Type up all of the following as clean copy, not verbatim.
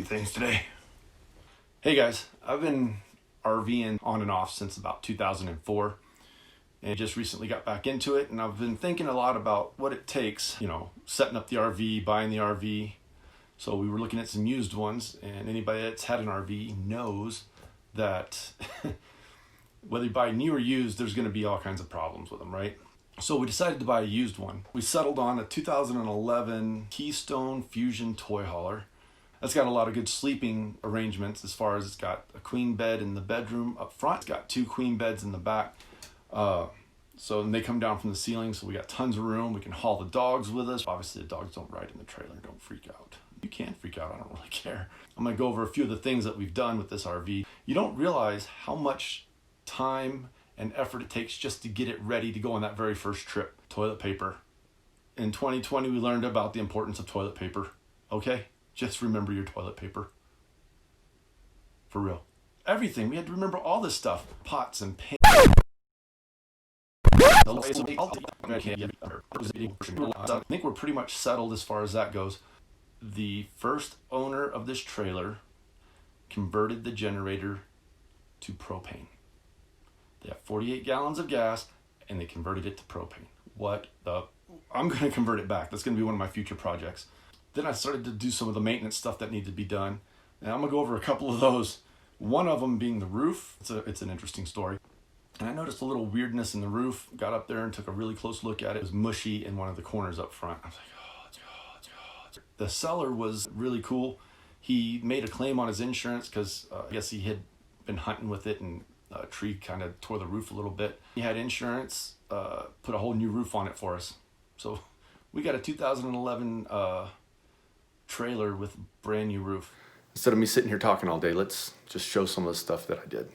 Things today. Hey guys, I've been RVing on and off since about 2004 and just recently got back into it, and I've been thinking a lot about what it takes, setting up the RV, buying the RV. So we were looking at some used ones, and anybody that's had an RV knows that whether you buy new or used, there's going to be all kinds of problems with them, right? So we decided to buy a used one. We settled on a 2011 Keystone Fuzion toy hauler. That's got a lot of good sleeping arrangements as far as it's got a queen bed in the bedroom up front. It's got 2 queen beds in the back. So they come down from the ceiling, so we got tons of room. We can haul the dogs with us. Obviously, the dogs don't ride in the trailer. Don't freak out. You can freak out. I don't really care. I'm going to go over a few of the things that we've done with this RV. You don't realize how much time and effort it takes just to get it ready to go on that very first trip. Toilet paper. In 2020, we learned about the importance of toilet paper. Okay? Just remember your toilet paper. For real. Everything. We had to remember all this stuff. Pots and pans. I think we're pretty much settled as far as that goes. The first owner of this trailer converted the generator to propane. They have 48 gallons of gas and they converted it to propane. I'm going to convert it back. That's going to be one of my future projects. Then I started to do some of the maintenance stuff that needed to be done. And I'm going to go over a couple of those. One of them being the roof. It's an interesting story. And I noticed a little weirdness in the roof. Got up there and took a really close look at it. It was mushy in one of the corners up front. I was like, oh. The seller was really cool. He made a claim on his insurance because I guess he had been hunting with it and a tree kind of tore the roof a little bit. He had insurance, put a whole new roof on it for us. So we got a 2011 trailer with brand new roof. Instead of me sitting here talking all day, let's just show some of the stuff that I did.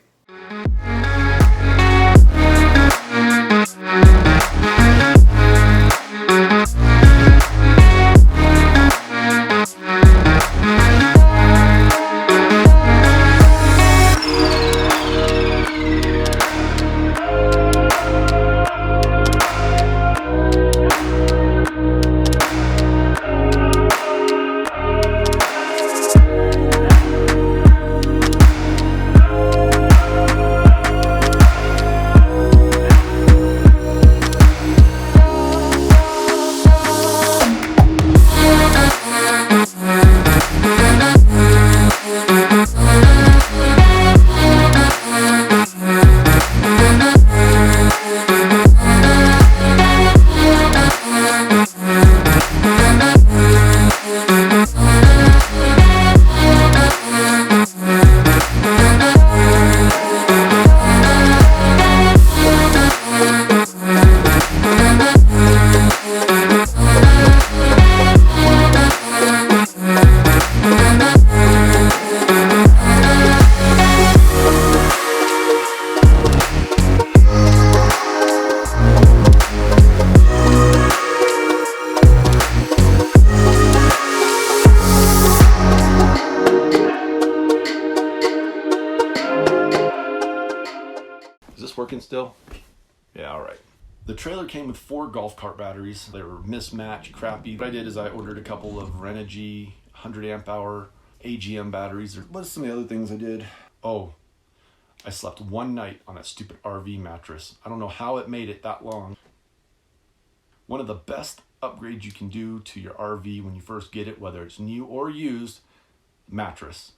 Working still? Yeah, all right. The trailer came with 4 golf cart batteries. They were mismatched, crappy. What I did is I ordered a couple of Renogy 100 amp hour AGM batteries. What are some of the other things I did? Oh, I slept one night on that stupid RV mattress. I don't know how it made it that long. One of the best upgrades you can do to your RV when you first get it, whether it's new or used, mattress.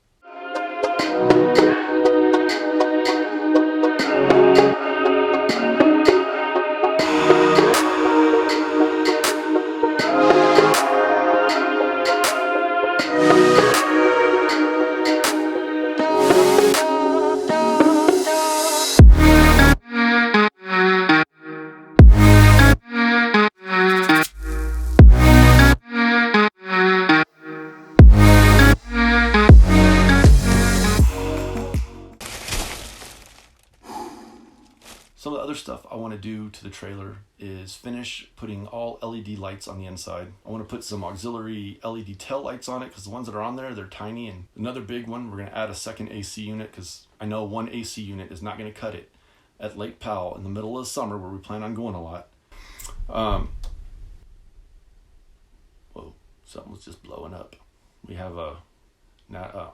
do to the trailer is finish putting all LED lights on the inside. I want to put some auxiliary LED tail lights on it because the ones that are on there, they're tiny. And another big one, we're going to add a second AC unit because I know one AC unit is not going to cut it at Lake Powell in the middle of the summer where we plan on going a lot. Whoa, something was just blowing up. We have a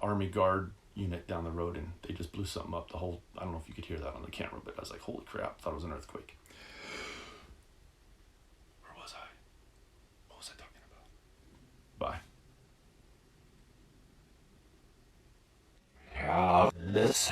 Army Guard unit down the road and they just blew something up. I don't know if you could hear that on the camera, but I was like, holy crap, thought it was an earthquake. Where was I? What was I talking about? Bye. Yeah, this